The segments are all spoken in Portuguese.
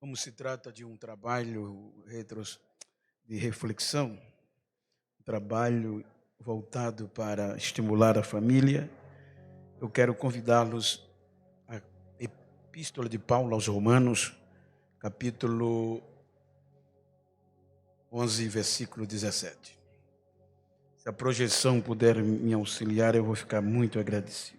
Como se trata de um trabalho de reflexão, um trabalho voltado para estimular a família, eu quero convidá-los à Epístola de Paulo aos Romanos, capítulo 11, versículo 17. Se a projeção puder me auxiliar, eu vou ficar muito agradecido.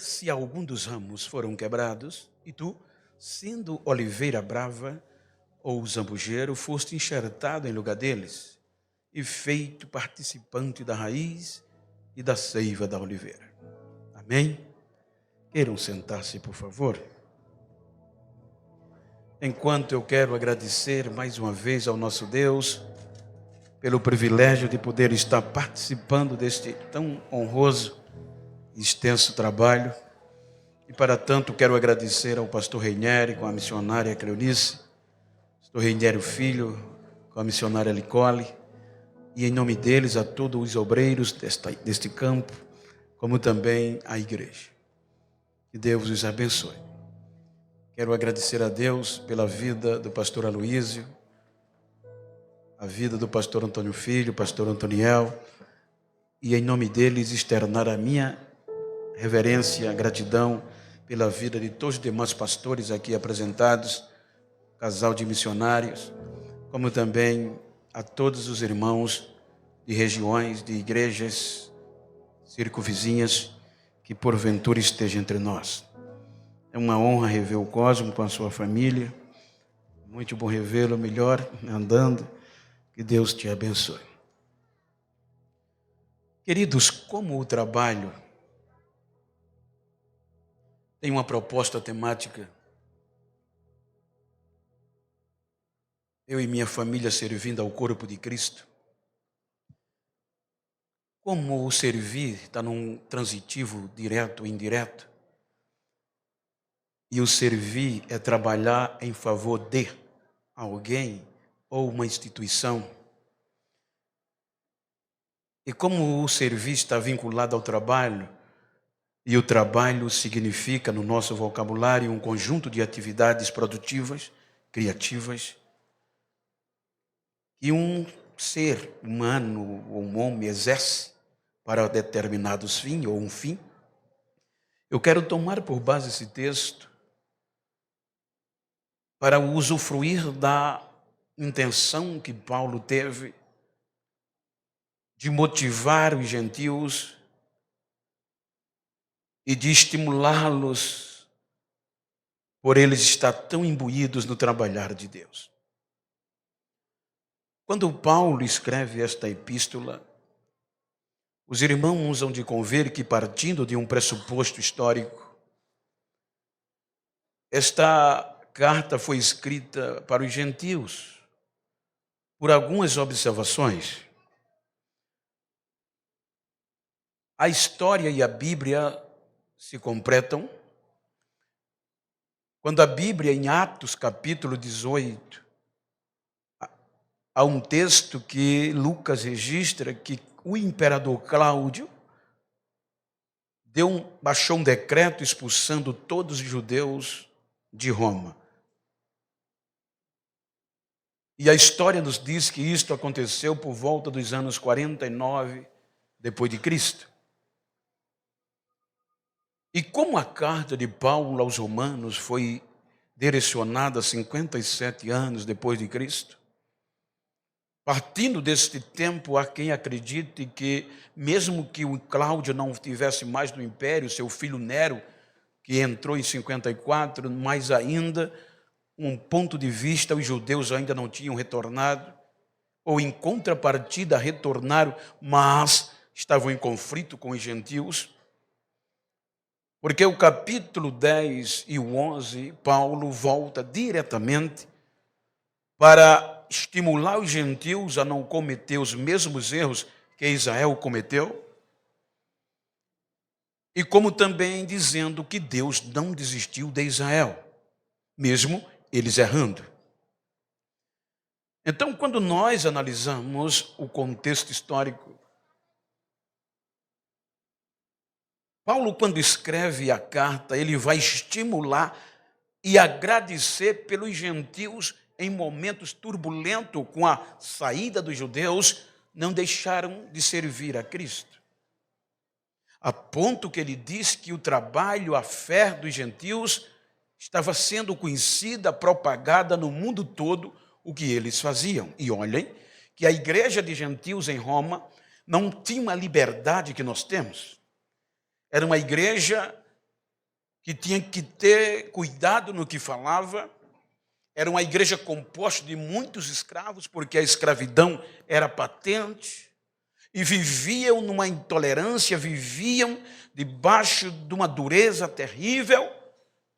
Se algum dos ramos foram quebrados, e tu, sendo oliveira brava ou zambujeiro, foste enxertado em lugar deles, e feito participante da raiz e da seiva da oliveira. Amém? Queiram sentar-se, por favor. Enquanto eu quero agradecer mais uma vez ao nosso Deus pelo privilégio de poder estar participando deste tão honroso e extenso trabalho. E para tanto quero agradecer ao pastor Reinieri com a missionária Cleonice, pastor Reinieri Filho com a missionária Licole, e em nome deles a todos os obreiros deste campo, como também a igreja. Que Deus os abençoe. Quero agradecer a Deus pela vida do pastor Aloísio, a vida do pastor Antônio Filho, pastor Antoniel, e em nome deles externar a minha reverência, gratidão pela vida de todos os demais pastores aqui apresentados, casal de missionários, como também a todos os irmãos de regiões, de igrejas circunvizinhas que porventura estejam entre nós. É uma honra rever o Cosmo com a sua família. Muito bom revê-lo, melhor andando. Que Deus te abençoe. Queridos, como o trabalho tem uma proposta temática, eu e minha família servindo ao corpo de Cristo, como o servir está num transitivo direto e indireto, e o servir é trabalhar em favor de alguém ou uma instituição, e como o servir está vinculado ao trabalho, e o trabalho significa no nosso vocabulário um conjunto de atividades produtivas, criativas, que um ser humano ou um homem exerce para determinados fins ou um fim. Eu quero tomar por base esse texto para usufruir da intenção que Paulo teve de motivar os gentios e de estimulá-los por eles estar tão imbuídos no trabalhar de Deus. Quando Paulo escreve esta epístola, os irmãos hão de convir que, partindo de um pressuposto histórico, esta carta foi escrita para os gentios por algumas observações. A história e a Bíblia se completam quando a Bíblia, em Atos capítulo 18, há um texto que Lucas registra que o imperador Cláudio baixou um decreto expulsando todos os judeus de Roma. E a história nos diz que isto aconteceu por volta dos anos 49 depois de Cristo. E como a carta de Paulo aos Romanos foi direcionada 57 anos depois de Cristo, partindo deste tempo, há quem acredite que, mesmo que o Cláudio não tivesse mais no império, seu filho Nero, que entrou em 54, mais ainda, um ponto de vista, os judeus ainda não tinham retornado, ou em contrapartida retornaram, mas estavam em conflito com os gentios. Porque o capítulo 10 e o 11, Paulo volta diretamente para estimular os gentios a não cometer os mesmos erros que Israel cometeu, e como também dizendo que Deus não desistiu de Israel, mesmo eles errando. Então, quando nós analisamos o contexto histórico, Paulo, quando escreve a carta, ele vai estimular e agradecer pelos gentios em momentos turbulentos com a saída dos judeus, não deixaram de servir a Cristo. A ponto que ele diz que o trabalho, a fé dos gentios estava sendo conhecida, propagada no mundo todo o que eles faziam. E olhem que a igreja de gentios em Roma não tinha uma liberdade que nós temos. Era uma igreja que tinha que ter cuidado no que falava. Era uma igreja composta de muitos escravos, porque a escravidão era patente. E viviam numa intolerância, viviam debaixo de uma dureza terrível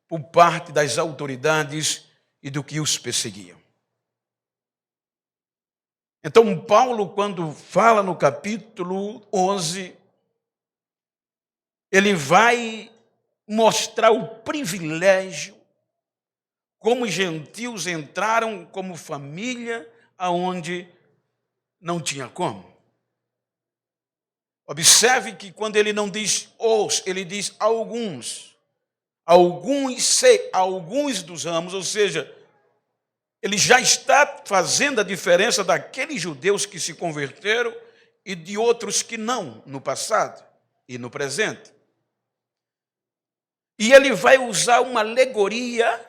por parte das autoridades e do que os perseguiam. Então, Paulo, quando fala no capítulo 11, ele vai mostrar o privilégio, como os gentios entraram como família aonde não tinha como. Observe que quando ele não diz os, ele diz alguns. Alguns dos ramos, ou seja, ele já está fazendo a diferença daqueles judeus que se converteram e de outros que não, no passado e no presente. E ele vai usar uma alegoria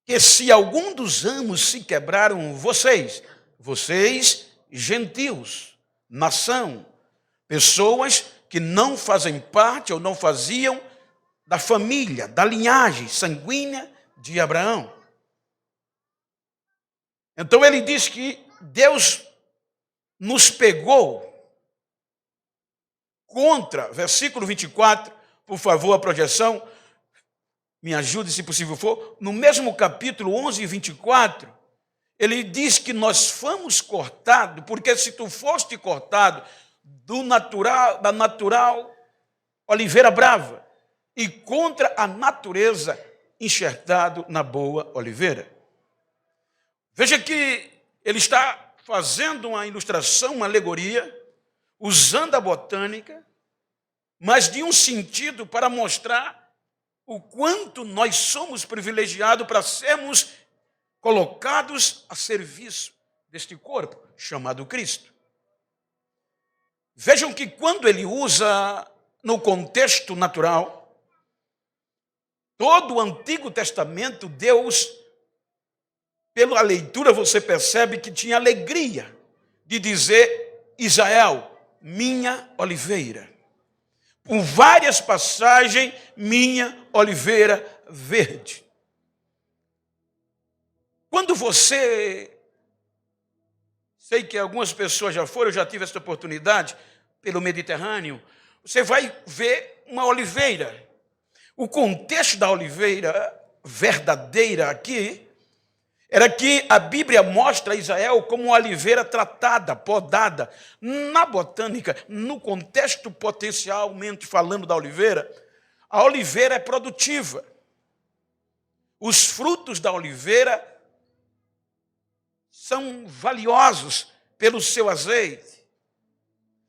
que se algum dos ramos se quebraram, vocês gentios, nação, pessoas que não fazem parte ou não faziam da família, da linhagem sanguínea de Abraão. Então ele diz que Deus nos pegou contra, versículo 24, por favor, a projeção, me ajude se possível for, no mesmo capítulo 11 e 24, ele diz que nós fomos cortados, porque se tu foste cortado da natural oliveira brava e contra a natureza enxertado na boa oliveira. Veja que ele está fazendo uma ilustração, uma alegoria, usando a botânica, mas de um sentido para mostrar o quanto nós somos privilegiados para sermos colocados a serviço deste corpo, chamado Cristo. Vejam que quando ele usa no contexto natural, todo o Antigo Testamento, Deus, pela leitura você percebe que tinha alegria de dizer Israel, minha oliveira. Por várias passagens, minha oliveira verde. Quando você, sei que algumas pessoas já foram, eu já tive essa oportunidade, pelo Mediterrâneo, você vai ver uma oliveira. O contexto da oliveira verdadeira aqui era que a Bíblia mostra Israel como uma oliveira tratada, podada. Na botânica, no contexto potencialmente falando da oliveira, a oliveira é produtiva. Os frutos da oliveira são valiosos pelo seu azeite.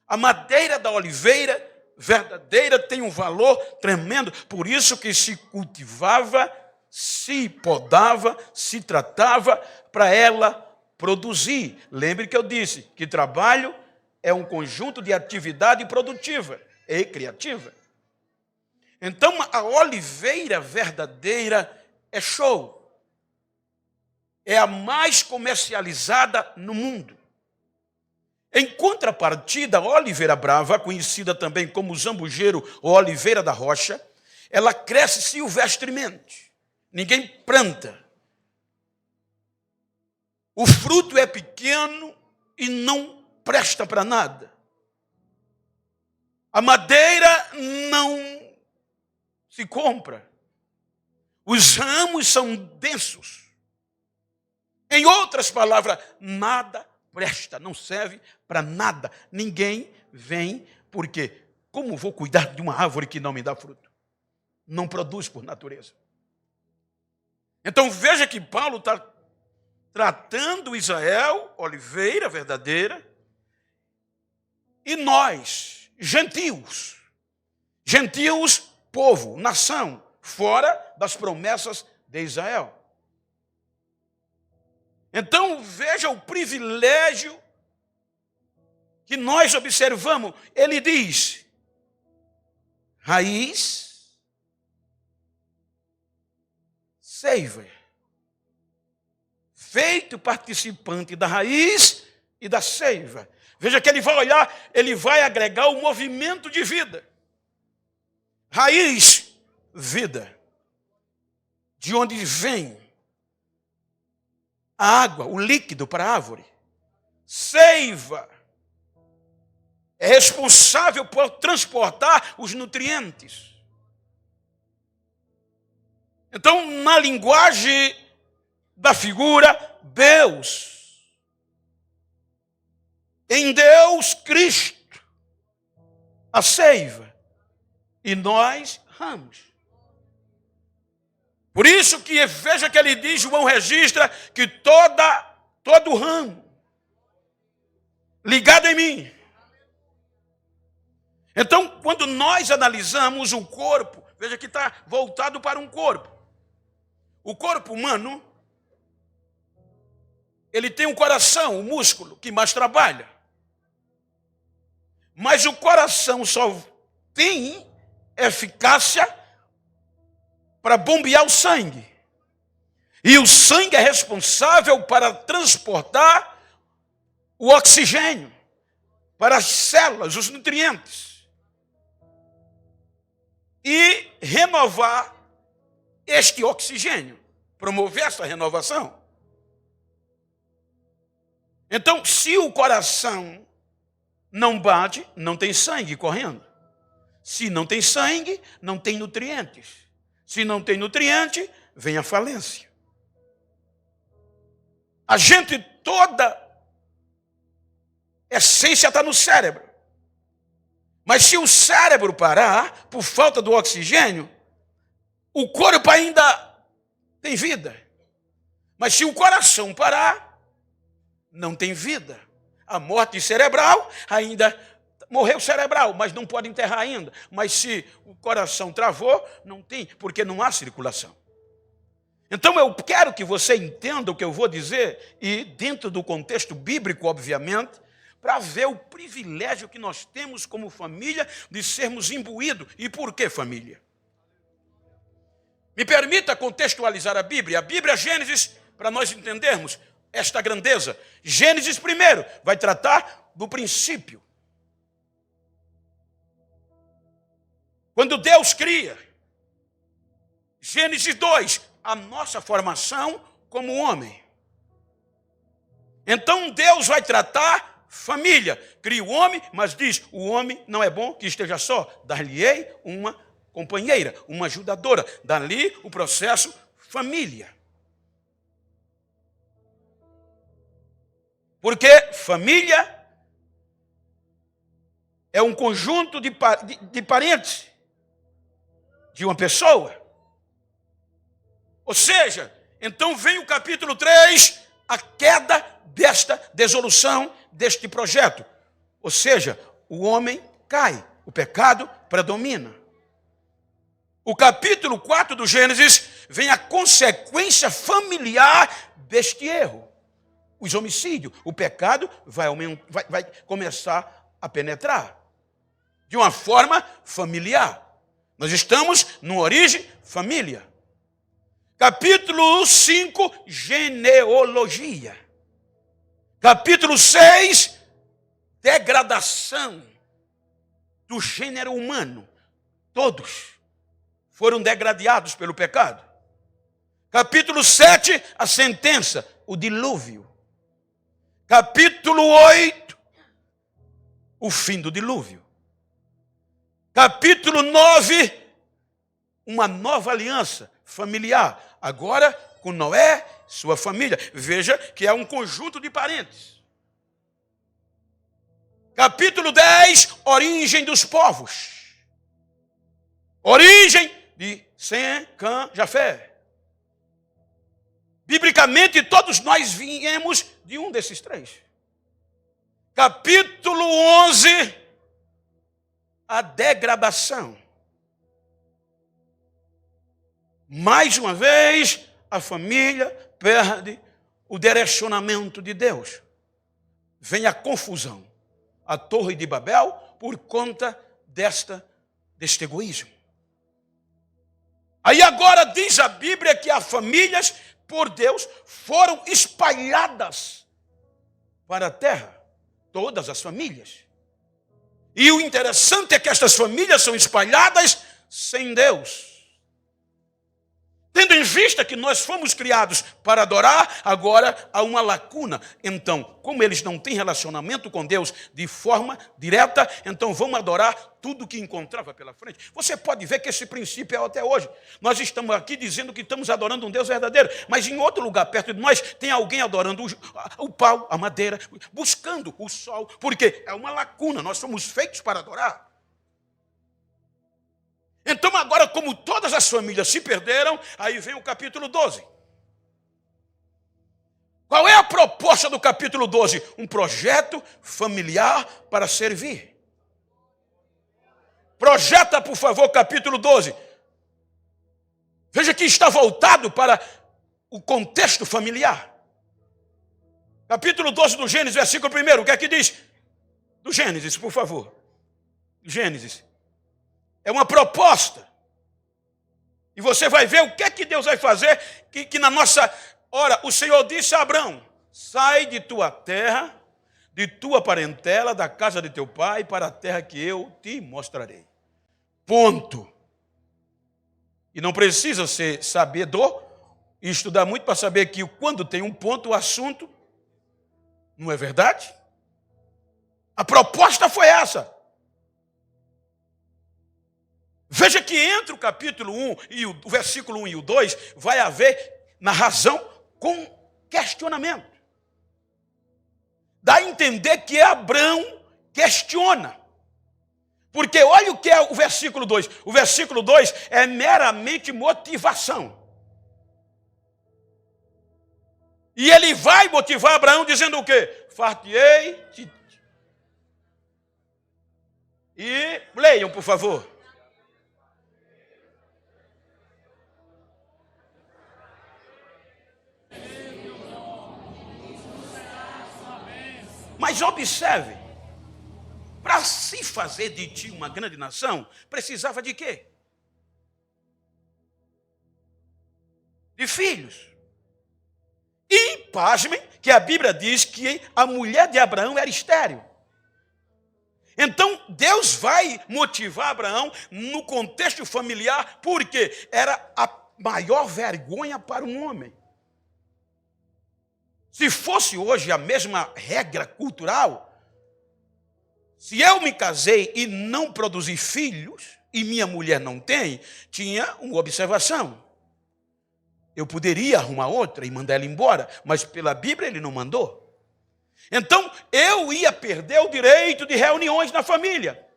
A madeira da oliveira verdadeira tem um valor tremendo, por isso que se cultivava, se podava, se tratava para ela produzir. Lembre que eu disse que trabalho é um conjunto de atividade produtiva e criativa. Então, a oliveira verdadeira é show. É a mais comercializada no mundo. Em contrapartida, a oliveira brava, conhecida também como zambujeiro ou oliveira da rocha, ela cresce silvestremente. Ninguém planta. O fruto é pequeno e não presta para nada. A madeira não se compra. Os ramos são densos. Em outras palavras, nada presta, não serve para nada. Ninguém vem, porque como vou cuidar de uma árvore que não me dá fruto? Não produz por natureza. Então veja que Paulo está tratando Israel, oliveira verdadeira, e nós, gentios. Gentios, povo, nação, fora das promessas de Israel. Então, veja o privilégio que nós observamos. Ele diz, raiz, seiva. Feito participante da raiz e da seiva. Veja que ele vai olhar, ele vai agregar o movimento de vida. Raiz, vida. De onde vem a água, o líquido para a árvore. Seiva. É responsável por transportar os nutrientes. Então, na linguagem da figura, Deus. Em Deus, Cristo. A seiva. E nós, ramos. Por isso que veja que ele diz, João registra, que todo ramo ligado em mim. Então, quando nós analisamos o corpo, veja que está voltado para um corpo. O corpo humano, ele tem um coração, o músculo, que mais trabalha. Mas o coração só tem eficácia para bombear o sangue. E o sangue é responsável para transportar o oxigênio para as células, os nutrientes. E renovar este oxigênio, promover essa renovação. Então, se o coração não bate, não tem sangue correndo. Se não tem sangue, não tem nutrientes. Se não tem nutriente, vem a falência. A gente toda essência está no cérebro. Mas se o cérebro parar, por falta do oxigênio, o corpo ainda tem vida. Mas se o coração parar, não tem vida. A morte cerebral, ainda morreu cerebral, mas não pode enterrar ainda. Mas se o coração travou, não tem, porque não há circulação. Então eu quero que você entenda o que eu vou dizer, e dentro do contexto bíblico, obviamente, para ver o privilégio que nós temos como família de sermos imbuídos. E por que família? Me permita contextualizar a Bíblia. A Bíblia, Gênesis, para nós entendermos esta grandeza. Gênesis primeiro vai tratar do princípio. Quando Deus cria. Gênesis 2, a nossa formação como homem. Então Deus vai tratar família. Cria o homem, mas diz, o homem não é bom que esteja só. Dar-lhe-ei uma companheira, uma ajudadora. Dali o processo família. Porque família é um conjunto de parentes de uma pessoa. Ou seja, então vem o capítulo 3, a queda desta dissolução deste projeto. Ou seja, o homem cai, o pecado predomina. O capítulo 4 do Gênesis vem a consequência familiar deste erro. Os homicídios, o pecado vai começar a penetrar de uma forma familiar. Nós estamos numa origem família. Capítulo 5, genealogia. Capítulo 6, degradação do gênero humano. Todos foram degradados pelo pecado. Capítulo 7, a sentença, o dilúvio. Capítulo 8, o fim do dilúvio. Capítulo 9, uma nova aliança familiar. Agora com Noé, sua família. Veja que é um conjunto de parentes. Capítulo 10, origem dos povos. Origem de Sem, Cã, Jafé. Biblicamente, todos nós viemos de um desses três. Capítulo 11, a degradação. Mais uma vez, a família perde o direcionamento de Deus. Vem a confusão, a Torre de Babel, por conta deste egoísmo. Aí agora diz a Bíblia que as famílias, por Deus, foram espalhadas para a terra. Todas as famílias. E o interessante é que estas famílias são espalhadas sem Deus. Tendo em vista que nós fomos criados para adorar, agora há uma lacuna. Então, como eles não têm relacionamento com Deus de forma direta, então vão adorar tudo que encontrava pela frente. Você pode ver que esse princípio é até hoje. Nós estamos aqui dizendo que estamos adorando um Deus verdadeiro, mas em outro lugar perto de nós tem alguém adorando o pau, a madeira, buscando o sol, porque é uma lacuna, nós somos feitos para adorar. Então agora, como todas as famílias se perderam, aí vem o capítulo 12. Qual é a proposta do capítulo 12? Um projeto familiar para servir. Projeta, por favor, capítulo 12. Veja que está voltado para o contexto familiar. Capítulo 12 do Gênesis, versículo 1. O que é que diz? Do Gênesis, por favor. Gênesis. É uma proposta. E você vai ver o que é que Deus vai fazer, que na nossa... Ora, o Senhor disse a Abraão, sai de tua terra, de tua parentela, da casa de teu pai, para a terra que eu te mostrarei. Ponto. E não precisa ser sabedor e estudar muito para saber que quando tem um ponto, o assunto, não é verdade? A proposta foi essa. Veja que entre o capítulo 1 e o versículo 1 e o 2, vai haver narração com questionamento. Dá a entender que Abraão questiona. Porque olha o que é o versículo 2. O versículo 2 é meramente motivação. E ele vai motivar Abraão dizendo o quê? Far-te-ei. E leiam, por favor. Mas observe, para se fazer de ti uma grande nação, precisava de quê? De filhos. E, pasmem, que a Bíblia diz que a mulher de Abraão era estéril. Então, Deus vai motivar Abraão no contexto familiar, porque era a maior vergonha para um homem. Se fosse hoje a mesma regra cultural, se eu me casei e não produzi filhos, e minha mulher não tem, tinha uma observação. Eu poderia arrumar outra e mandar ela embora, mas pela Bíblia ele não mandou. Então, eu ia perder o direito de reuniões na família.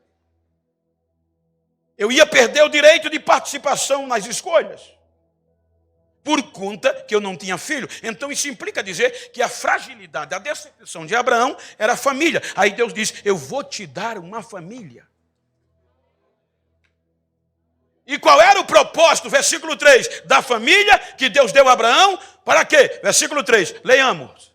Eu ia perder o direito de participação nas escolhas. Por conta que eu não tinha filho. Então isso implica dizer que a fragilidade, a decepção de Abraão era a família. Aí Deus diz, eu vou te dar uma família. E qual era o propósito, versículo 3, da família que Deus deu a Abraão? Para quê? Versículo 3, leiamos.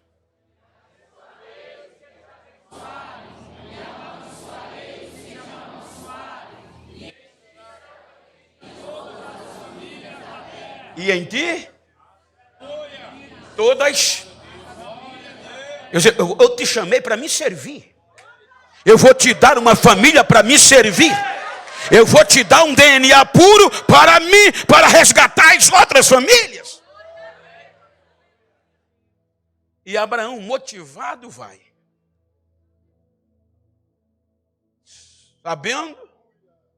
E em ti, todas. Eu te chamei para me servir. Eu vou te dar uma família para me servir. Eu vou te dar um DNA puro para mim, para resgatar as outras famílias. E Abraão, motivado, vai. Sabendo,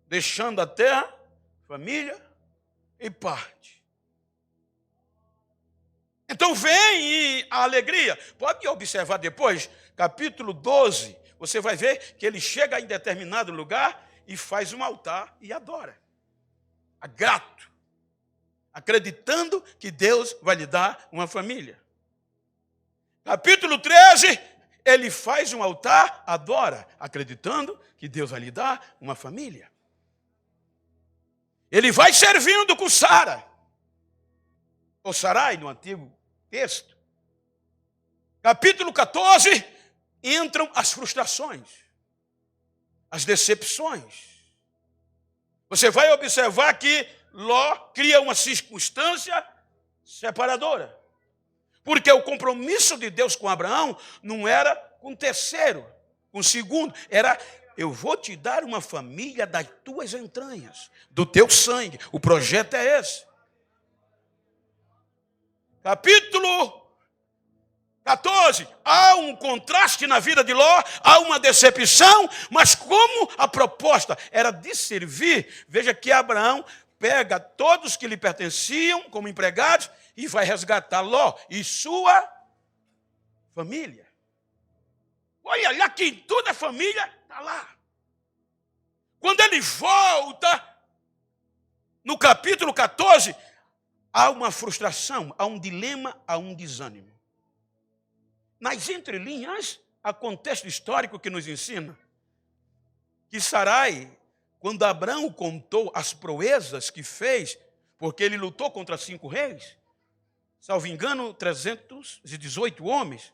deixando a terra, família, e parte. Então vem a alegria. Pode observar depois, capítulo 12, você vai ver que ele chega em determinado lugar e faz um altar e adora. Grato. Acreditando que Deus vai lhe dar uma família. Capítulo 13, ele faz um altar, adora, acreditando que Deus vai lhe dar uma família. Ele vai servindo com Sara, ou Sarai no antigo texto. Capítulo 14, entram as frustrações, as decepções. Você vai observar que Ló cria uma circunstância separadora. Porque o compromisso de Deus com Abraão não era com o terceiro, com o segundo. Era, eu vou te dar uma família das tuas entranhas, do teu sangue. O projeto é esse. Capítulo 14, há um contraste na vida de Ló, há uma decepção, mas como a proposta era de servir, veja que Abraão pega todos que lhe pertenciam como empregados e vai resgatar Ló e sua família. Olha lá que toda a família está lá. Quando ele volta, no capítulo 14, há uma frustração, há um dilema, há um desânimo. Nas entrelinhas, há contexto histórico que nos ensina que Sarai, quando Abraão contou as proezas que fez, porque ele lutou contra 5 reis, salvo engano, 318 homens,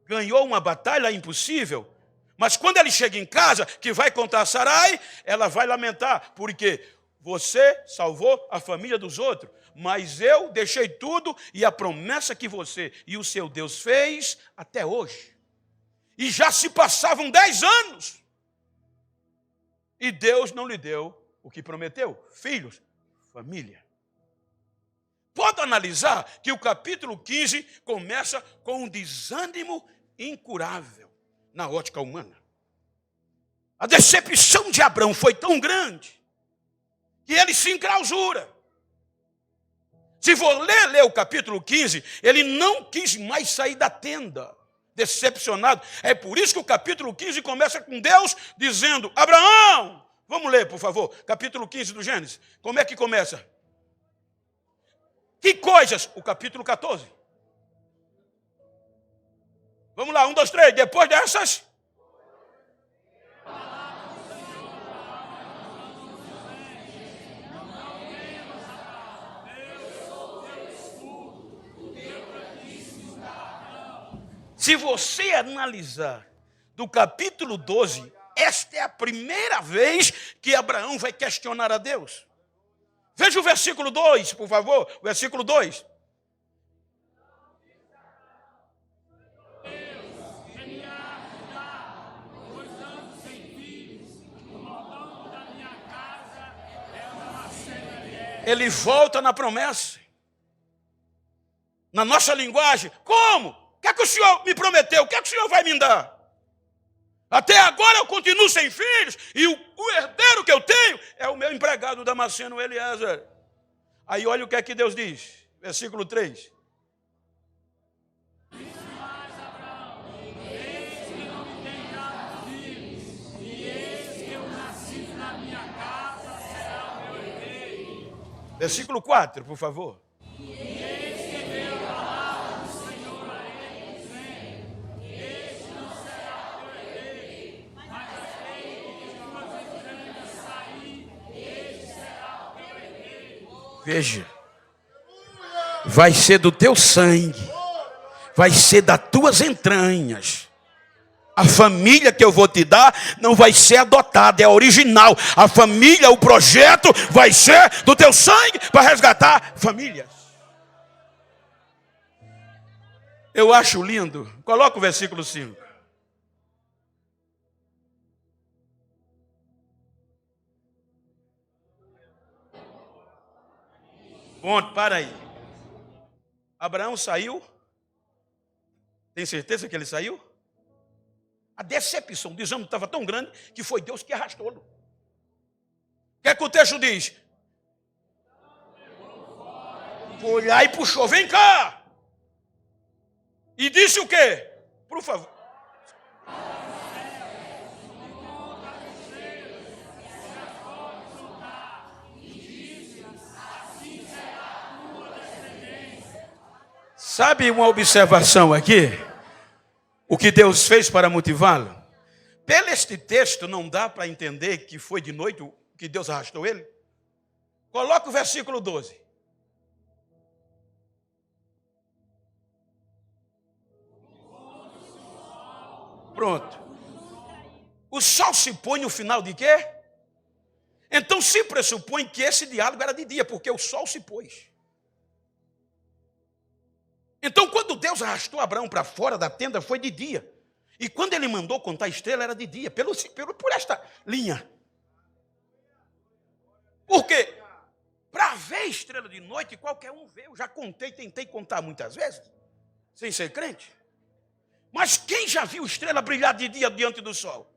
ganhou uma batalha impossível, mas quando ele chega em casa, que vai contar a Sarai, ela vai lamentar, porque você salvou a família dos outros, mas eu deixei tudo e a promessa que você e o seu Deus fez até hoje. E já se passavam 10 anos. E Deus não lhe deu o que prometeu, filhos, família. Pode analisar que o capítulo 15 começa com um desânimo incurável na ótica humana. A decepção de Abraão foi tão grande que ele se enclausura. Se for ler o capítulo 15, ele não quis mais sair da tenda, decepcionado. É por isso que o capítulo 15 começa com Deus dizendo, Abraão, vamos ler, por favor, capítulo 15 do Gênesis. Como é que começa? Que coisas? O capítulo 14. Vamos lá, 1, 2, 3. Depois dessas... Se você analisar do capítulo 12, esta é a primeira vez que Abraão vai questionar a Deus. Veja o versículo 2, por favor, o versículo 2. Ele volta na promessa. Na nossa linguagem, como? O que é que o Senhor me prometeu? O que é que o Senhor vai me dar? Até agora eu continuo sem filhos e o herdeiro que eu tenho é o meu empregado Damasceno Eliezer. Aí olha o que é que Deus diz, versículo 3. Versículo 4, por favor. Veja, vai ser do teu sangue, vai ser das tuas entranhas. A família que eu vou te dar não vai ser adotada, é original. A família, o projeto vai ser do teu sangue para resgatar famílias. Eu acho lindo. Coloca o versículo 5. Ponto, para aí. Abraão saiu. Tem certeza que ele saiu? A decepção, o desânimo estava tão grande que foi Deus que arrastou-lo. O que é que o texto diz? Foi lá e puxou, vem cá. E disse o quê? Por favor. Sabe uma observação aqui? O que Deus fez para motivá-lo? Pelo este texto não dá para entender que foi de noite que Deus arrastou ele. Coloca o versículo 12. Pronto. O sol se põe no final de quê? Então se pressupõe que esse diálogo era de dia, porque o sol se pôs. Então quando Deus arrastou Abraão para fora da tenda foi de dia. E quando ele mandou contar a estrela era de dia, por esta linha. Por quê? Para ver estrela de noite qualquer um vê. Eu já tentei contar muitas vezes, sem ser crente. Mas quem já viu estrela brilhar de dia diante do sol?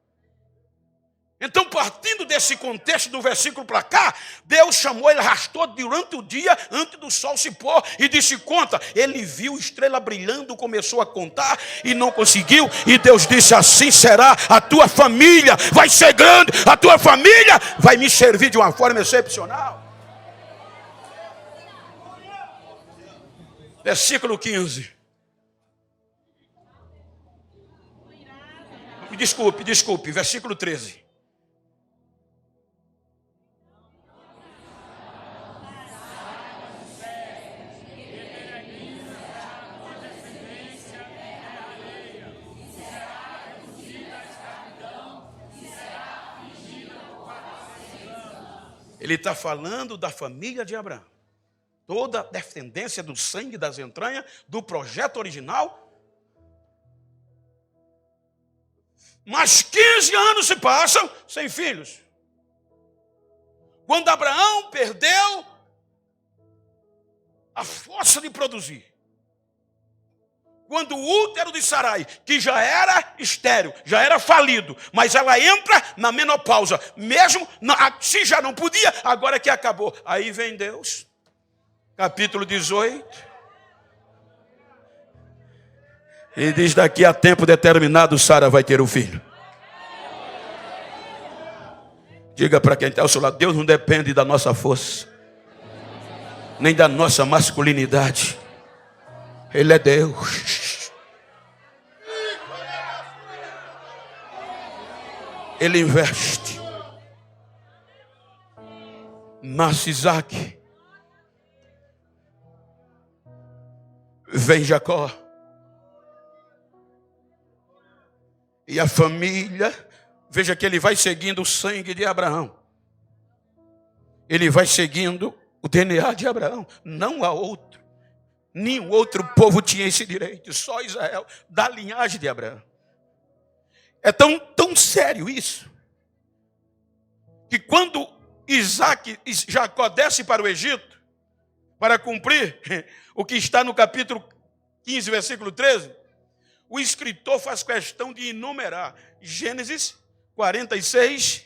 Então, partindo desse contexto do versículo para cá, Deus chamou, ele arrastou durante o dia, antes do sol se pôr, e disse, conta. Ele viu estrela brilhando, começou a contar, e não conseguiu, e Deus disse, assim será a tua família, vai ser grande, a tua família vai me servir de uma forma excepcional. Versículo 15. Desculpe, versículo 13. Ele está falando da família de Abraão. Toda a descendência do sangue das entranhas, do projeto original. Mas 15 anos se passam sem filhos. Quando Abraão perdeu a força de produzir. Quando o útero de Sarai, que já era estéril, já era falido, mas ela entra na menopausa, mesmo se já não podia, agora que acabou. Aí vem Deus, capítulo 18, e diz, daqui a tempo determinado, Sara vai ter um filho. Diga para quem está ao seu lado, Deus não depende da nossa força, nem da nossa masculinidade. Ele é Deus. Ele investe. Nasce Isaac. Vem Jacó. E a família, veja que ele vai seguindo o sangue de Abraão. Ele vai seguindo o DNA de Abraão, não há outro. Nenhum outro povo tinha esse direito, só Israel, da linhagem de Abraão. É tão sério isso, que quando Jacó desce para o Egito, para cumprir o que está no capítulo 15, versículo 13, o escritor faz questão de enumerar Gênesis 46,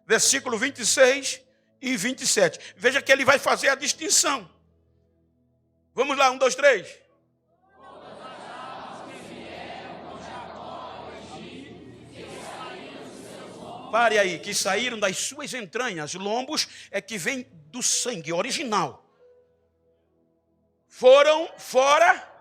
versículo 26 e 27. Veja que ele vai fazer a distinção. Vamos lá, 1, 2, 3. Pare aí, que saíram das suas entranhas. Lombos é que vem do sangue original. Foram fora.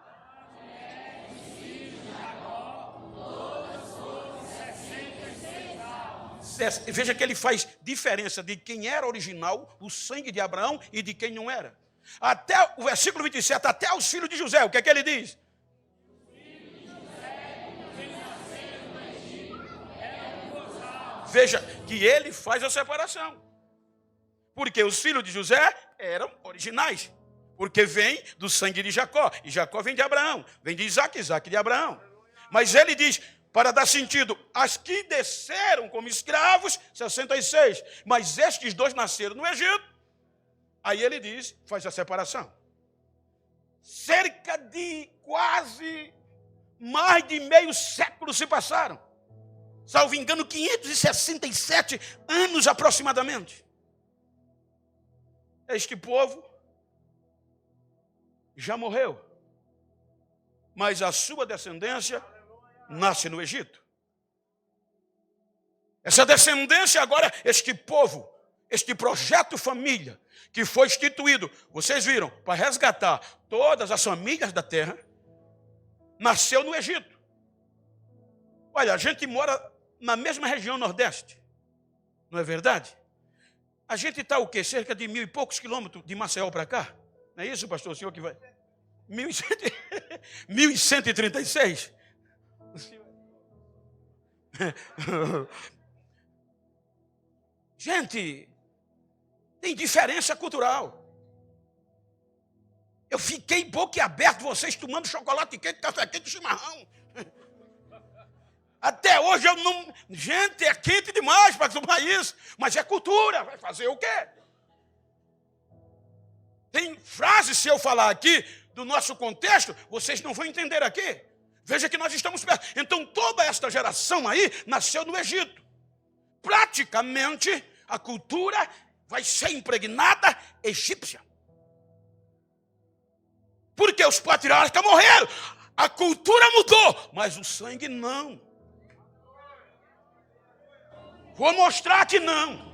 Veja que ele faz diferença de quem era original, o sangue de Abraão, e de quem não era. Até o versículo 27, até os filhos de José, o que é que ele diz? Veja que ele faz a separação. Porque os filhos de José eram originais. Porque vem do sangue de Jacó. E Jacó vem de Abraão. Vem de Isaac, Isaac de Abraão. Mas ele diz, para dar sentido, as que desceram como escravos, 66. Mas estes dois nasceram no Egito. Aí ele diz, faz a separação. Cerca de quase mais de meio século se passaram. Salvo engano, 567 anos aproximadamente. Este povo já morreu. Mas a sua descendência nasce no Egito. Essa descendência agora, este povo, este projeto família, que foi instituído, vocês viram, para resgatar todas as famílias da terra, nasceu no Egito. Olha, a gente mora na mesma região Nordeste, não é verdade? A gente está o quê? Cerca de 1.000 e poucos quilômetros de Maceió para cá? Não é isso, pastor? O senhor que vai? 1.136? Gente, tem diferença cultural. Eu fiquei boquiaberto, vocês tomando chocolate quente, café quente e chimarrão. Até hoje eu não... Gente, é quente demais para tomar isso. Mas é cultura, vai fazer o quê? Tem frases, se eu falar aqui, do nosso contexto, vocês não vão entender aqui. Veja que nós estamos perto. Então toda esta geração aí nasceu no Egito. Praticamente a cultura vai ser impregnada egípcia. Porque os patriarcas morreram. A cultura mudou, mas o sangue não. Vou mostrar que não.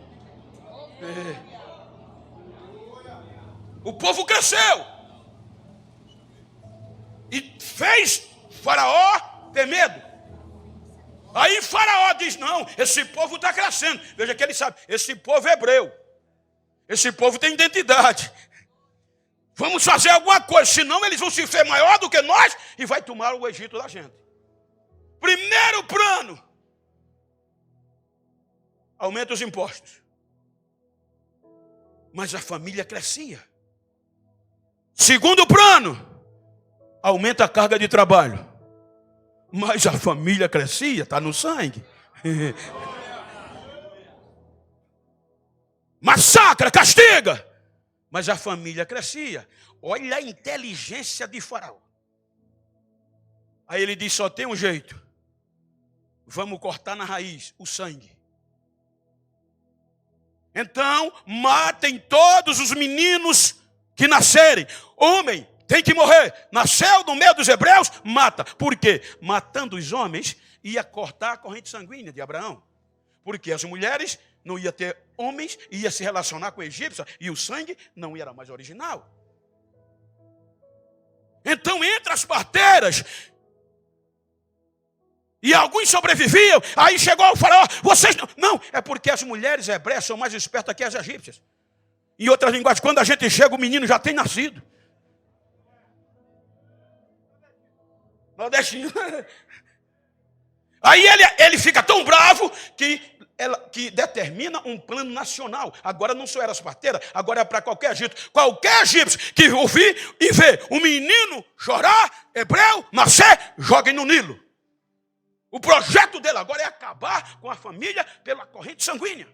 O povo cresceu. E fez Faraó ter medo. Aí Faraó diz, não, esse povo está crescendo. Veja que ele sabe, esse povo é hebreu. Esse povo tem identidade. Vamos fazer alguma coisa, senão eles vão se ver maior do que nós e vai tomar o Egito da gente. Primeiro plano. Aumenta os impostos. Mas a família crescia. Segundo plano. Aumenta a carga de trabalho. Mas a família crescia, está no sangue. Massacra, castiga. Mas a família crescia. Olha a inteligência de Faraó. Aí ele diz, só tem um jeito. Vamos cortar na raiz o sangue. Então, matem todos os meninos que nascerem. Homem tem que morrer. Nasceu no meio dos hebreus, mata. Por quê? Matando os homens, ia cortar a corrente sanguínea de Abraão. Porque as mulheres não iam ter homens, ia se relacionar com a egípcia, e o sangue não era mais original. Então, entre as parteiras, e alguns sobreviviam, aí chegou o faraó, vocês não, é porque as mulheres hebreias são mais espertas que as egípcias. Em outras linguagens, quando a gente chega, o menino já tem nascido. Nordestino. Aí ele fica tão bravo que determina um plano nacional. Agora não só era as parteiras, agora é para qualquer egípcio. Qualquer egípcio que ouvir e ver um menino chorar, hebreu, nascer, joguem no Nilo. O projeto dele agora é acabar com a família pela corrente sanguínea.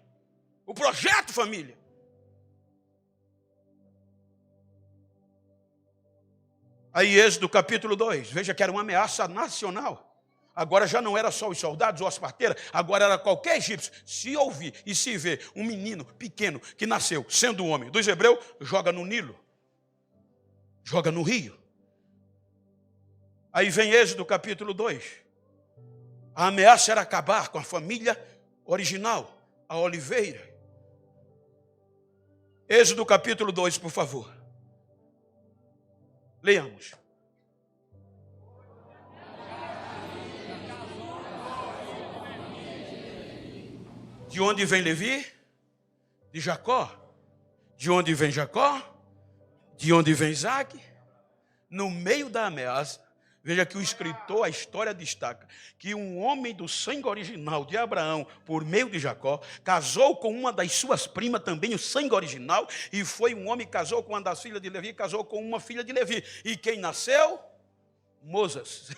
O projeto, família. Aí Êxodo capítulo 2, veja que era uma ameaça nacional. Agora já não era só os soldados ou as parteiras, agora era qualquer egípcio. Se ouvir e se ver um menino pequeno que nasceu sendo homem dos hebreus, joga no Nilo. Joga no rio. Aí vem Êxodo capítulo 2. A ameaça era acabar com a família original, a oliveira. Êxodo capítulo 2, por favor. Leamos. De onde vem Levi? De Jacó. De onde vem Jacó? De onde vem Isaac? No meio da ameaça, veja que o escritor, a história destaca que um homem do sangue original de Abraão, por meio de Jacó, casou com uma das suas primas, também o sangue original, e foi um homem que casou com uma das filhas de Levi, casou com uma filha de Levi. E quem nasceu? Moisés.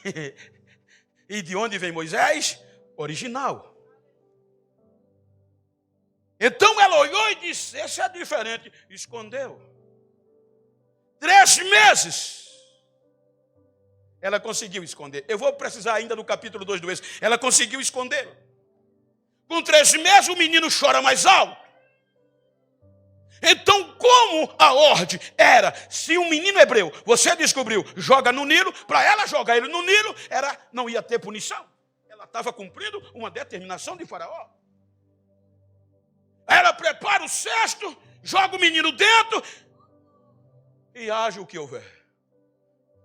E de onde vem Moisés? Original. Então ela olhou e disse, esse é diferente. Escondeu. 3 meses. Ela conseguiu esconder. Eu vou precisar ainda do capítulo 2 do Êxodo. Ela conseguiu esconder. Com 3 meses o menino chora mais alto. Então, como a ordem era, se um menino hebreu, você descobriu, joga no Nilo, para ela jogar ele no Nilo, não ia ter punição. Ela estava cumprindo uma determinação de Faraó. Ela prepara o cesto, joga o menino dentro e age o que houver.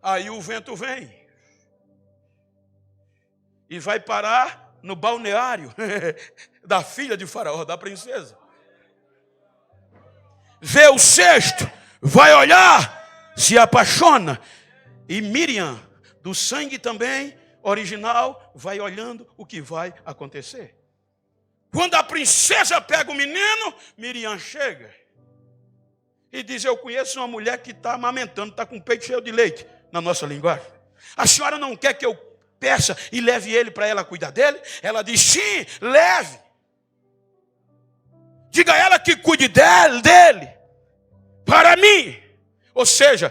Aí o vento vem. e vai parar no balneário da filha de Faraó, da princesa. Vê o cesto, vai olhar, se apaixona. E Miriam, do sangue também original, vai olhando o que vai acontecer. Quando a princesa pega o menino, Miriam chega e diz: eu conheço uma mulher que está amamentando, está com o peito cheio de leite, na nossa linguagem. A senhora não quer que eu peça e leve ele para ela cuidar dele? Ela diz: sim, leve. Diga a ela que cuide dele, para mim. Ou seja,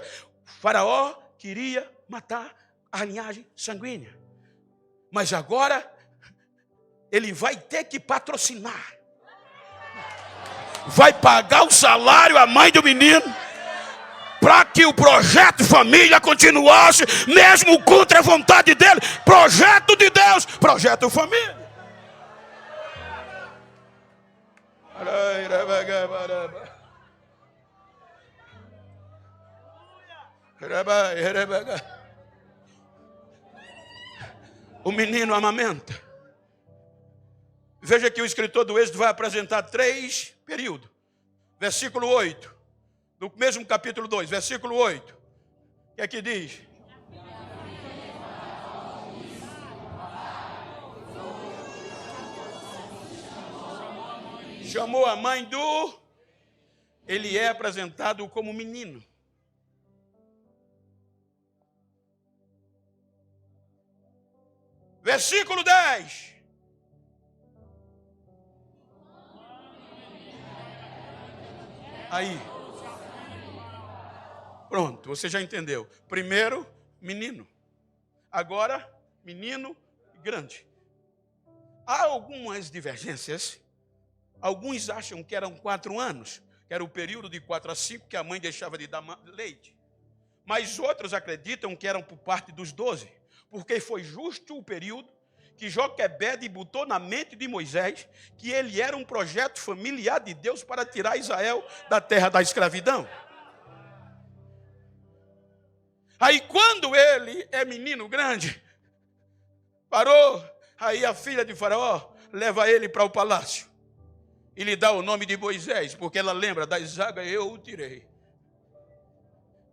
Faraó queria matar a linhagem sanguínea. Mas agora ele vai ter que patrocinar. Vai pagar o salário à mãe do menino, para que o projeto família continuasse, mesmo contra a vontade dele. Projeto de Deus, projeto família. O menino amamenta. Veja que o escritor do Êxodo vai apresentar 3 períodos. Versículo 8, do mesmo capítulo 2, versículo 8. O que é que diz? Chamou a mãe do... Ele é apresentado como menino. Versículo 10. Aí. Pronto, você já entendeu. Primeiro, menino. Agora, menino grande. Há algumas divergências. Alguns acham que eram 4 anos, que era o período de 4 a 5 que a mãe deixava de dar leite. Mas outros acreditam que eram por parte dos 12, porque foi justo o período que Joquebede botou na mente de Moisés que ele era um projeto familiar de Deus para tirar Israel da terra da escravidão. Aí quando ele é menino grande, parou, aí a filha de Faraó leva ele para o palácio e lhe dá o nome de Moisés, porque ela lembra: da zaga eu o tirei,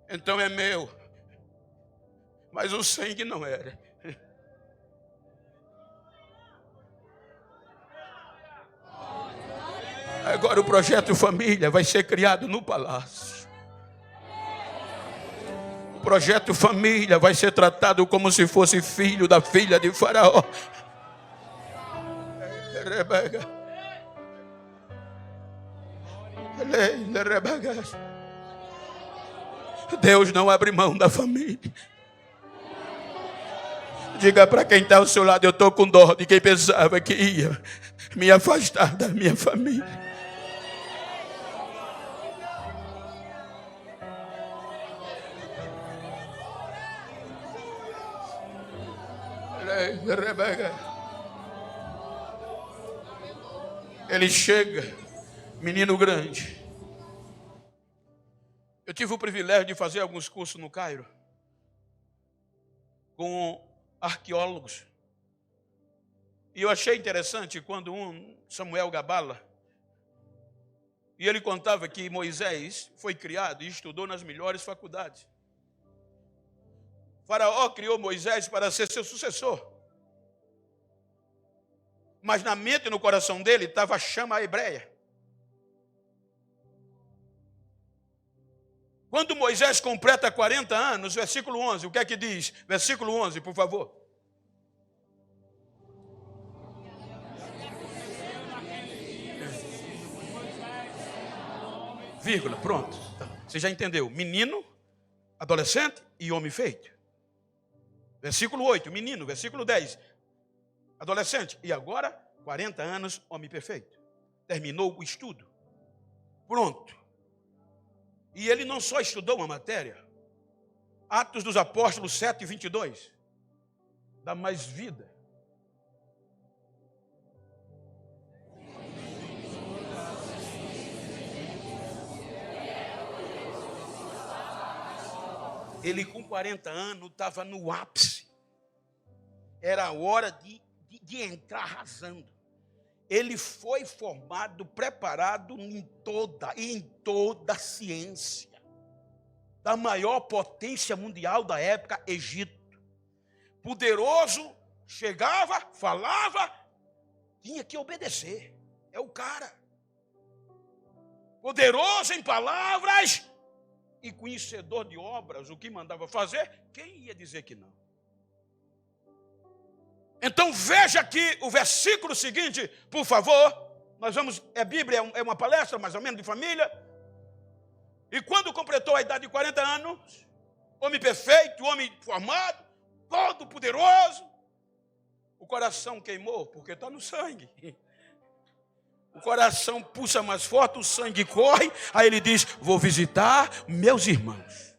então é meu, mas o sangue não era. Agora o projeto família vai ser criado no palácio. O projeto família vai ser tratado como se fosse filho da filha de Faraó. Deus não abre mão da família. Diga para quem está ao seu lado: eu estou com dó de quem pensava que ia me afastar da minha família. Ele chega, menino grande. Eu tive o privilégio de fazer alguns cursos no Cairo com arqueólogos. E eu achei interessante quando Samuel Gabala, e ele contava que Moisés foi criado e estudou nas melhores faculdades. Faraó criou Moisés para ser seu sucessor. Mas na mente e no coração dele estava a chama hebreia. Quando Moisés completa 40 anos, versículo 11, o que é que diz? Versículo 11, por favor. Vírgula, pronto. Você já entendeu? Menino, adolescente e homem feito. Versículo 8, menino. Versículo 10, adolescente. E agora, 40 anos, homem perfeito. Terminou o estudo. Pronto. E ele não só estudou uma matéria. Atos dos Apóstolos 7, 22. Dá mais vida. Ele com 40 anos estava no ápice. Era a hora de entrar arrasando. Ele foi formado, preparado em toda a ciência da maior potência mundial da época, Egito. Poderoso, chegava, falava, tinha que obedecer. É o cara. Poderoso em palavras e conhecedor de obras, o que mandava fazer, quem ia dizer que não? Então veja aqui o versículo seguinte, por favor. Nós vamos, Bíblia, é uma palestra mais ou menos de família. E quando completou a idade de 40 anos, homem perfeito, homem formado, todo poderoso, o coração queimou, porque está no sangue. O coração pulsa mais forte, o sangue corre, aí ele diz, vou visitar meus irmãos.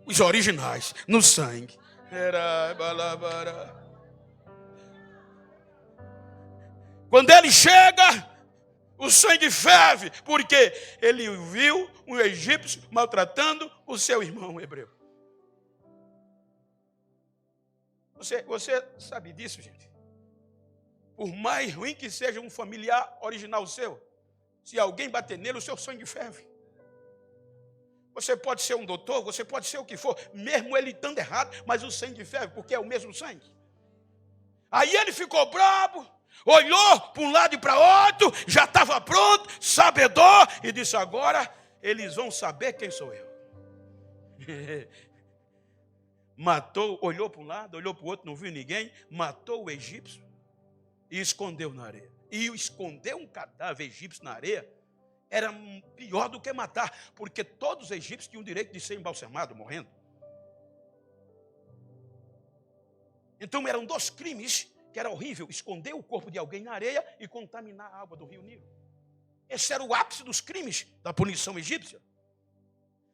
Os originais, no sangue. Quando ele chega, o sangue ferve, porque ele viu um egípcio maltratando o seu irmão hebreu. Você sabe disso, gente? Por mais ruim que seja um familiar original seu, se alguém bater nele, o seu sangue ferve. Você pode ser um doutor, você pode ser o que for, mesmo ele estando errado, mas o sangue ferve, porque é o mesmo sangue. Aí ele ficou bravo, olhou para um lado e para outro, já estava pronto, sabedor, e disse, agora eles vão saber quem sou eu. Matou, olhou para um lado, olhou para o outro, não viu ninguém, matou o egípcio e escondeu na areia. E esconder um cadáver egípcio na areia era pior do que matar, porque todos os egípcios tinham o direito de ser embalsamados, morrendo. Então eram dois crimes que era horrível, esconder o corpo de alguém na areia e contaminar a água do rio Nilo. Esse era o ápice dos crimes da punição egípcia.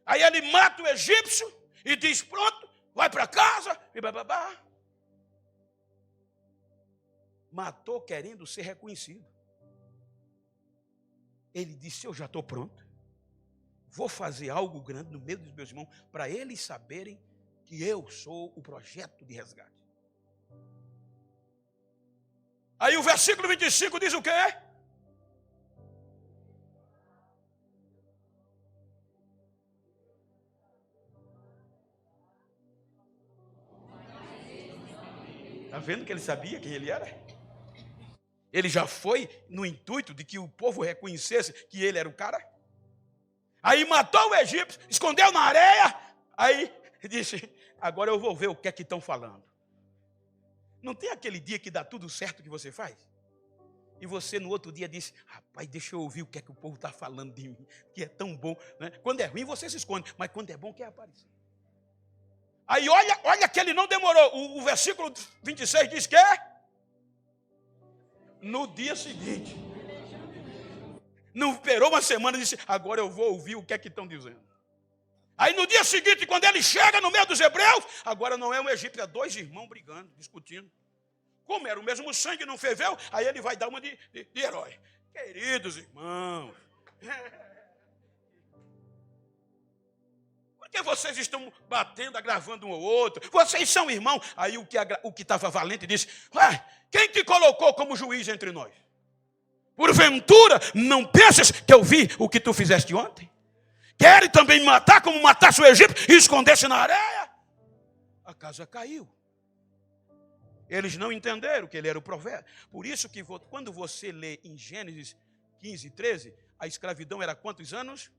Aí ele mata o egípcio e diz, pronto, vai para casa, e bababá. Matou querendo ser reconhecido. Ele disse, eu já estou pronto. Vou fazer algo grande no meio dos meus irmãos, para eles saberem que eu sou o projeto de resgate. Aí o versículo 25 diz o quê? Está vendo que ele sabia quem ele era? Ele já foi no intuito de que o povo reconhecesse que ele era o cara. Aí matou o egípcio, escondeu na areia. Aí disse, agora eu vou ver o que é que estão falando. Não tem aquele dia que dá tudo certo que você faz? E você no outro dia disse, rapaz, deixa eu ouvir o que é que o povo está falando de mim, que é tão bom. Né? Quando é ruim você se esconde, mas quando é bom quer aparecer. Aí olha que ele não demorou. O versículo 26 diz que no dia seguinte, não esperou uma semana e disse, agora eu vou ouvir o que é que estão dizendo. Aí no dia seguinte, quando ele chega no meio dos hebreus, agora não é um egípcio, é dois irmãos brigando, discutindo. Como era o mesmo sangue, não ferveu, aí ele vai dar uma de herói. Queridos irmãos, por que vocês estão batendo, agravando um ao outro? Vocês são irmãos. Aí o que estava valente disse, quem te colocou como juiz entre nós? Porventura, não pensas que eu vi o que tu fizeste ontem? Querem também me matar como matasse o Egito e escondesse na areia? A casa caiu. Eles não entenderam que ele era o profeta. Por isso que quando você lê em Gênesis 15, 13, a escravidão era quantos anos?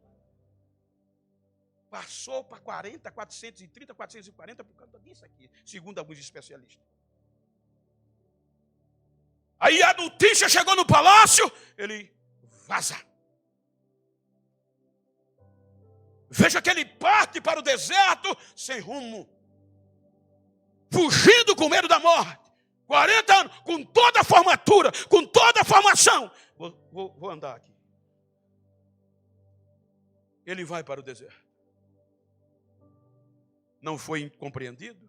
Passou para 40, 430, 440 por causa disso aqui, segundo alguns especialistas. Aí a notícia chegou no palácio, ele vaza. Veja que ele parte para o deserto sem rumo, fugindo com medo da morte. 40 anos, com toda a formatura, com toda a formação. Vou andar aqui. Ele vai para o deserto. Não foi compreendido.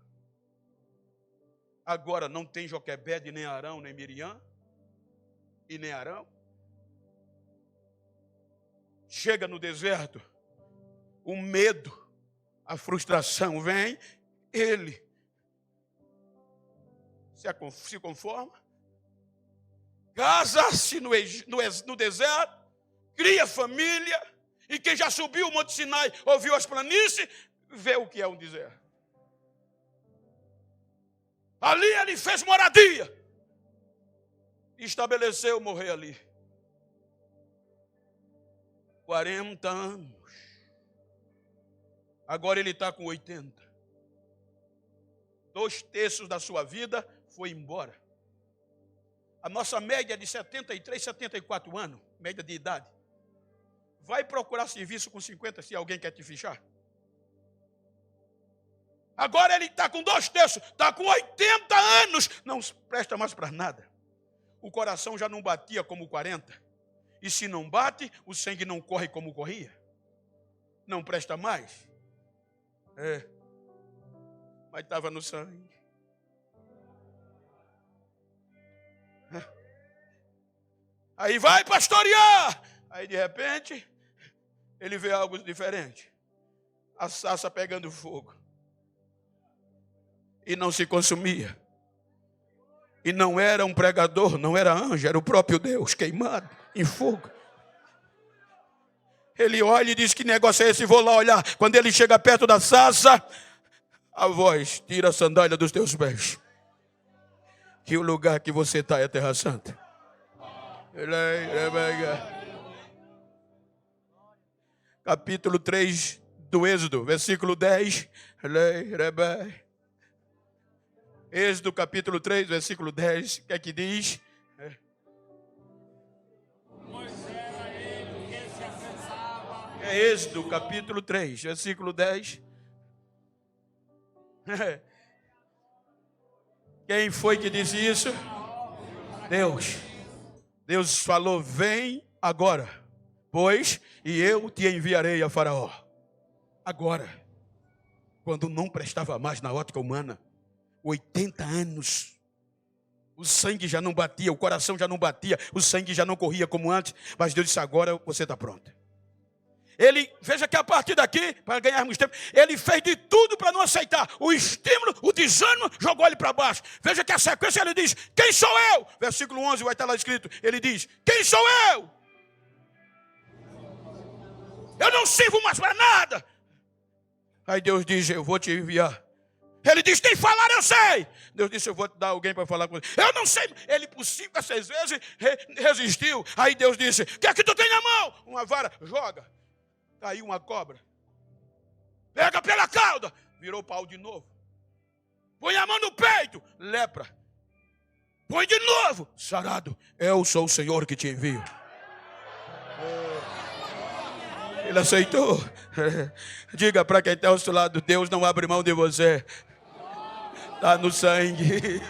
Agora não tem Joquebede, nem Arão, nem Miriam, e nem Arão. Chega no deserto, o medo, a frustração vem, ele se conforma, casa-se no deserto, cria família, e quem já subiu o Monte Sinai, ouviu as planícies, vê o que é um deserto. Ali ele fez moradia, e estabeleceu morrer ali. 40 anos. Agora ele está com 80. 2/3 da sua vida foi embora. A nossa média é de 73, 74 anos, média de idade. Vai procurar serviço com 50 se alguém quer te fichar. Agora ele está com 2/3, está com 80 anos, não presta mais para nada. O coração já não batia como 40. E se não bate, o sangue não corre como corria. Não presta mais. Mas estava no sangue. Aí vai pastorear. Aí de repente, ele vê algo diferente. A sarça pegando fogo. E não se consumia. E não era um pregador, não era anjo, era o próprio Deus queimado em fogo. Ele olha e diz: que negócio é esse? Vou lá olhar. Quando ele chega perto da sarça, a voz: tira a sandália dos teus pés, que o lugar que você está é terra santa. Capítulo 3 do Êxodo, versículo 10. Êxodo capítulo 3, versículo 10. O que é que diz? É Êxodo capítulo 3, versículo 10. Quem foi que disse isso? Deus. Deus falou: vem agora, pois, e eu te enviarei a Faraó. Agora, quando não prestava mais na ótica humana, 80 anos, o sangue já não batia, o coração já não batia, o sangue já não corria como antes, mas Deus disse: agora você está pronto. Ele, veja que a partir daqui, para ganharmos tempo, ele fez de tudo para não aceitar. O estímulo, o desânimo, jogou ele para baixo. Veja que a sequência ele diz: quem sou eu? Versículo 11 vai estar lá escrito. Ele diz: quem sou eu? Eu não sirvo mais para nada. Aí Deus diz: eu vou te enviar. Ele diz: tem que falar, eu sei. Deus disse: eu vou te dar alguém para falar com você. Eu não sei. Ele por 5 a 6 vezes resistiu. Aí Deus disse: o que é que tu tem na mão? Uma vara, joga. Caiu uma cobra. Pega pela cauda. Virou pau de novo. Põe a mão no peito. Lepra. Põe de novo. Sarado. Eu sou o Senhor que te envio. Ele aceitou. Diga para quem está ao seu lado: Deus não abre mão de você. Está no sangue.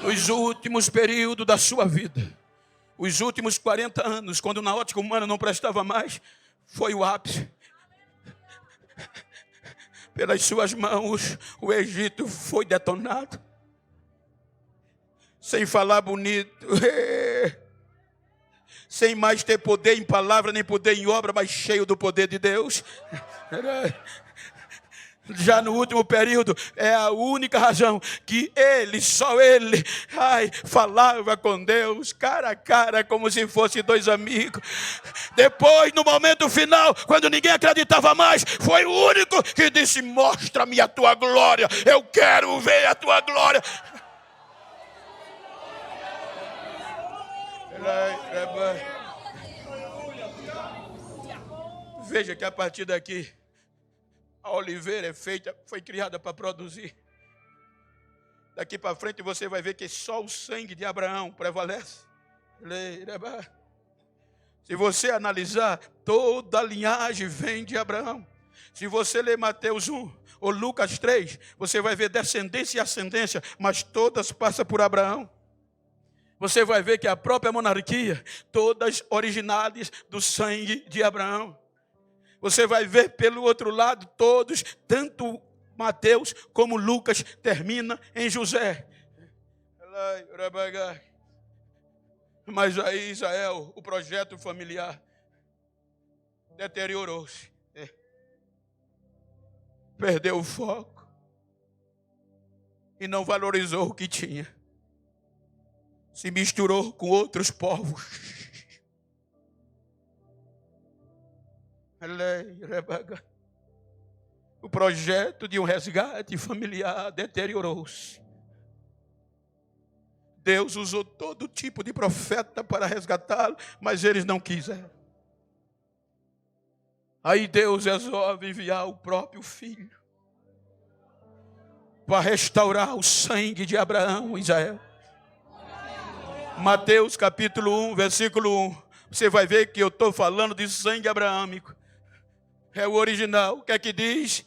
Nos últimos períodos da sua vida, os últimos 40 anos, quando na ótica humana não prestava mais, foi o ápice. Pelas suas mãos, o Egito foi detonado. Sem falar bonito, sem mais ter poder em palavra, nem poder em obra, mas cheio do poder de Deus. Já no último período, é a única razão que ele, só ele, falava com Deus, cara a cara, como se fossem 2 amigos. Depois, no momento final, quando ninguém acreditava mais, foi o único que disse: mostra-me a tua glória, eu quero ver a tua glória. Veja que a partir daqui, a oliveira é feita, foi criada para produzir. Daqui para frente você vai ver que só o sangue de Abraão prevalece. Se você analisar, toda a linhagem vem de Abraão. Se você ler Mateus 1 ou Lucas 3, você vai ver descendência e ascendência, mas todas passam por Abraão. Você vai ver que a própria monarquia, todas originadas do sangue de Abraão. Você vai ver pelo outro lado, todos, tanto Mateus como Lucas, termina em José. Mas aí Israel, o projeto familiar, deteriorou-se. Perdeu o foco. E não valorizou o que tinha. Se misturou com outros povos. O projeto de um resgate familiar deteriorou-se. Deus usou todo tipo de profeta para resgatá-lo, mas eles não quiseram. Aí Deus resolve enviar o próprio filho para restaurar o sangue de Abraão e Israel. Mateus capítulo 1, versículo 1. Você vai ver que eu estou falando de sangue abraâmico. É o original. O que é que diz?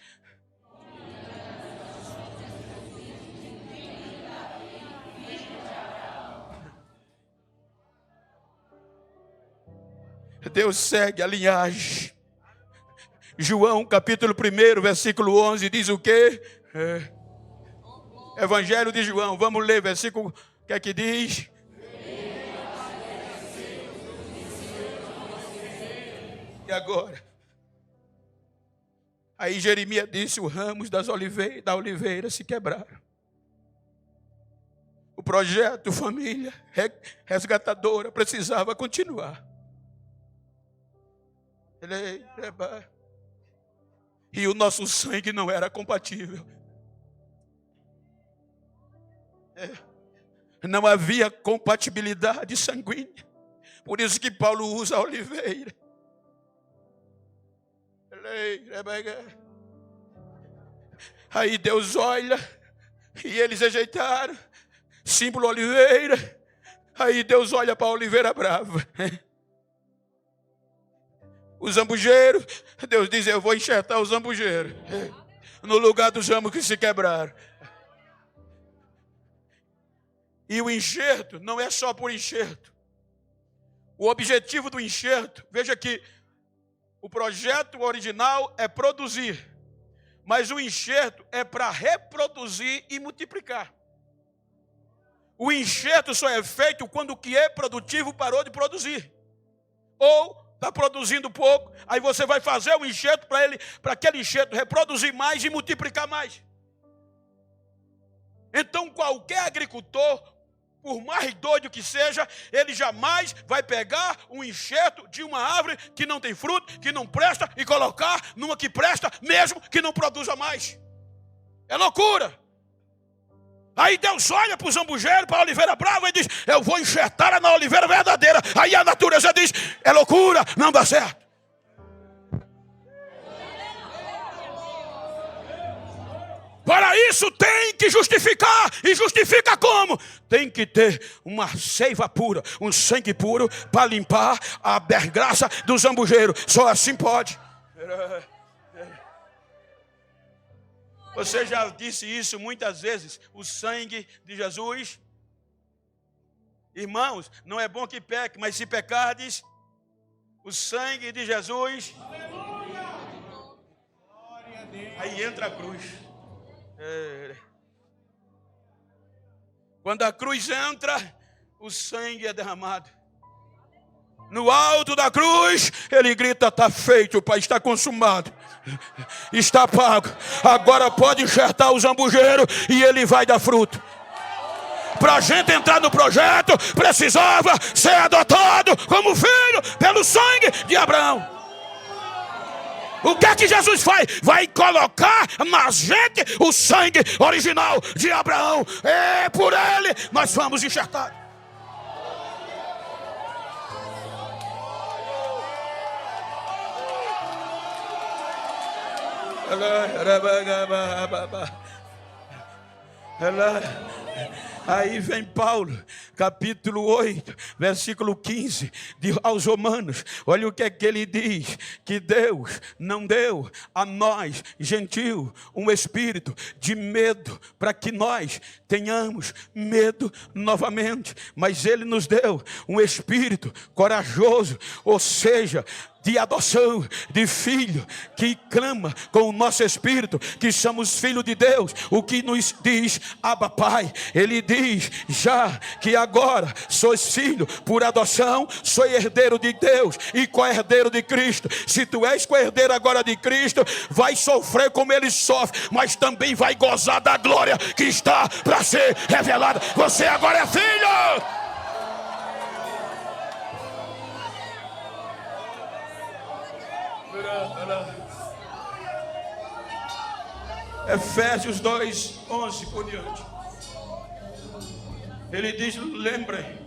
Deus segue a linhagem. João capítulo 1, versículo 11 diz o quê? Evangelho de João. Vamos ler versículo. O que é que diz? E agora? Aí Jeremias disse: os ramos da oliveira se quebraram. O projeto família resgatadora precisava continuar. E o nosso sangue não era compatível. Não havia compatibilidade sanguínea. Por isso que Paulo usa a oliveira. Aí Deus olha e eles rejeitaram. Símbolo oliveira. Aí Deus olha para a oliveira brava. O zambujeiro, Deus diz: eu vou enxertar o zambujeiro no lugar dos ramos que se quebraram. E o enxerto não é só por enxerto. O objetivo do enxerto, veja que o projeto original é produzir, mas o enxerto é para reproduzir e multiplicar. O enxerto só é feito quando o que é produtivo parou de produzir. Ou está produzindo pouco, aí você vai fazer o enxerto para aquele enxerto reproduzir mais e multiplicar mais. Então qualquer agricultor, por mais doido que seja, ele jamais vai pegar um enxerto de uma árvore que não tem fruto, que não presta, e colocar numa que presta, mesmo que não produza mais. É loucura. Aí Deus olha para o zambujeiro, para a oliveira brava e diz: eu vou enxertar na oliveira verdadeira. Aí a natureza diz: é loucura, não dá certo. Para isso tem que justificar. E justifica como? Tem que ter uma seiva pura, um sangue puro para limpar a desgraça do zambujeiro. Só assim pode. Você já disse isso muitas vezes. O sangue de Jesus. Irmãos, não é bom que peque, mas se pecardes, o sangue de Jesus. Aí entra a cruz. Quando a cruz entra, o sangue é derramado. No alto da cruz, ele grita: está feito, Pai, está consumado, está pago. Agora pode enxertar o zambujeiro e ele vai dar fruto. Para a gente entrar no projeto, precisava ser adotado como filho pelo sangue de Abraão. O que é que Jesus faz? Vai colocar na gente o sangue original de Abraão. É por ele nós vamos enxertar. Aí vem Paulo, capítulo 8, versículo 15, aos Romanos. Olha o que é que ele diz: que Deus não deu a nós, gentil, um espírito de medo, para que nós tenhamos medo novamente. Mas ele nos deu um espírito corajoso, ou seja, de adoção, de filho, que clama com o nosso espírito, que somos filhos de Deus, o que nos diz Abba Pai. Ele diz já que agora sois filho por adoção, sou herdeiro de Deus e co-herdeiro de Cristo. Se tu és co-herdeiro agora de Cristo, vai sofrer como ele sofre, mas também vai gozar da glória que está para ser revelada. Você agora é filho. Efésios 2:11 por diante. Ele diz: lembrem,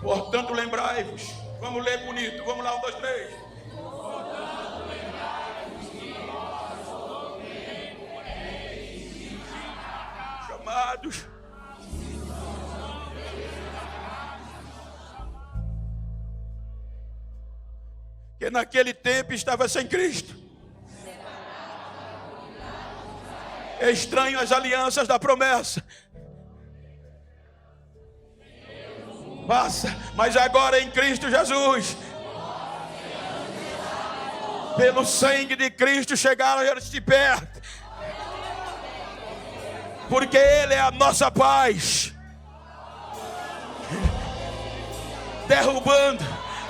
portanto lembrai-vos. Vamos ler bonito, vamos lá, 1, 2, 3. Portanto lembrai-vos que vós chamados que naquele tempo estava sem Cristo, estranho às alianças da promessa. Passa, mas agora em Cristo Jesus, pelo sangue de Cristo chegaram de perto, porque Ele é a nossa paz, derrubando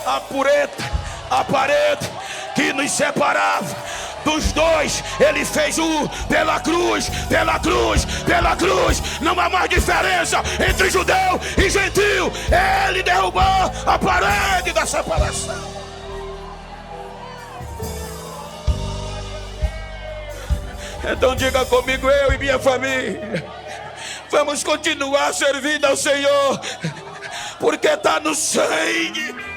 a pureza, a parede que nos separava dos dois. Ele fez pela cruz, pela cruz, pela cruz. Não há mais diferença entre judeu e gentil. Ele derrubou a parede da separação. Então diga comigo, eu e minha família vamos continuar servindo ao Senhor, porque está no sangue.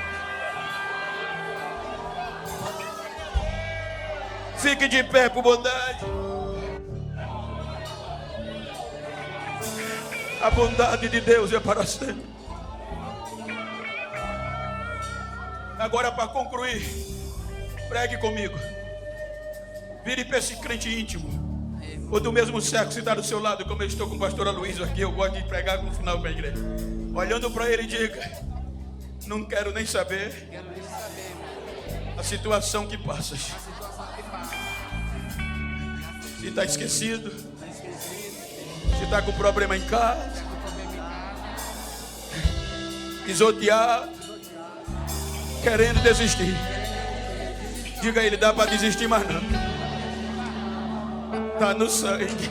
Fique de pé por bondade. A bondade de Deus é para sempre. Agora, para concluir, pregue comigo. Vire para esse crente íntimo, ou do mesmo sexo, se está do seu lado, como eu estou com o pastor Aloysio aqui. Eu gosto de pregar no final para a igreja. Olhando para ele, diga: não quero nem saber a situação que passas. Se está esquecido, se está com problema em casa, pisoteado, querendo desistir, diga a ele: dá para desistir, mas não, está no sangue.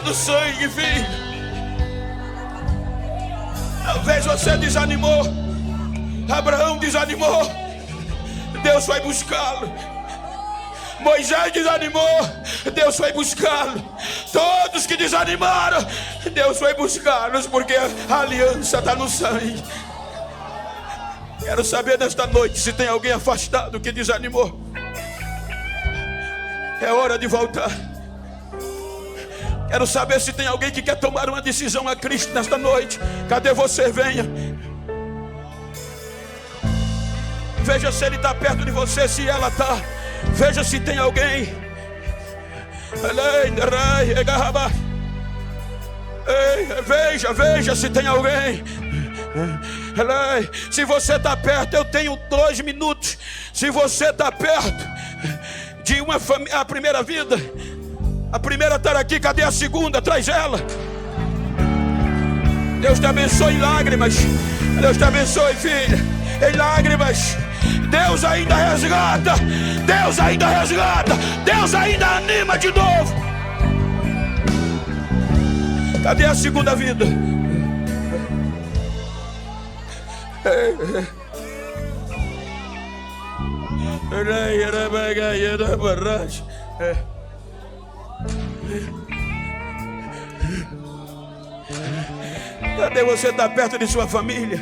Do sangue, filho. Talvez você desanimou, Abraão desanimou, Deus foi buscá-lo. Moisés desanimou, Deus foi buscá-lo. Todos que desanimaram, Deus foi buscá-los, porque a aliança está no sangue. Quero saber nesta noite se tem alguém afastado que desanimou. É hora de voltar. Quero saber se tem alguém que quer tomar uma decisão a Cristo nesta noite. Cadê você? Venha. Veja se Ele está perto de você, se ela está. Veja se tem alguém. Veja se tem alguém. Se você está perto, eu tenho 2 minutos. Se você está perto de uma família, a primeira vida, a primeira está aqui, cadê a segunda? Traz ela. Deus te abençoe em lágrimas. Deus te abençoe, filha, em lágrimas. Deus ainda resgata. Deus ainda resgata. Deus ainda anima de novo. Cadê a segunda vida? Cadê você? Está perto de sua família,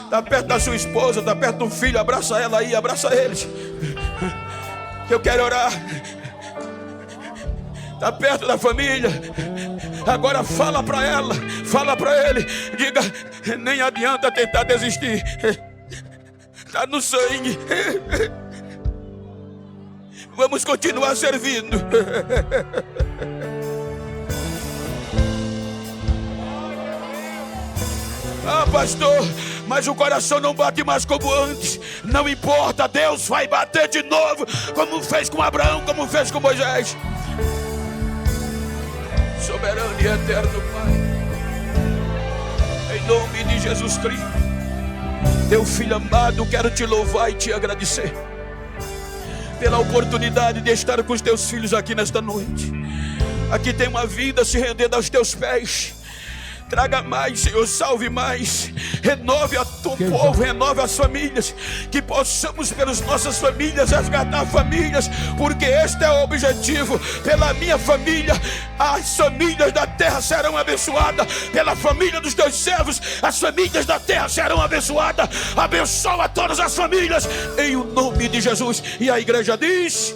está perto da sua esposa, está perto do filho. Abraça ela aí, abraça eles, que eu quero orar. Está perto da família, Agora fala para ela, fala para ele, diga: nem adianta tentar desistir, está no sangue. Vamos continuar servindo. Ah, pastor, mas o coração não bate mais como antes. Não importa, Deus vai bater de novo, como fez com Abraão, como fez com Moisés. Soberano e eterno Pai, em nome de Jesus Cristo, teu filho amado, quero te louvar e te agradecer pela oportunidade de estar com os teus filhos aqui nesta noite. Aqui tem uma vida se rendendo aos teus pés. Traga mais, Senhor, salve mais. Renove a teu povo, renove as famílias. Que possamos pelas nossas famílias resgatar famílias, porque este é o objetivo. Pela minha família, as famílias da terra serão abençoadas. Pela família dos teus servos, as famílias da terra serão abençoadas. Abençoa todas as famílias, em o nome de Jesus. E a igreja diz...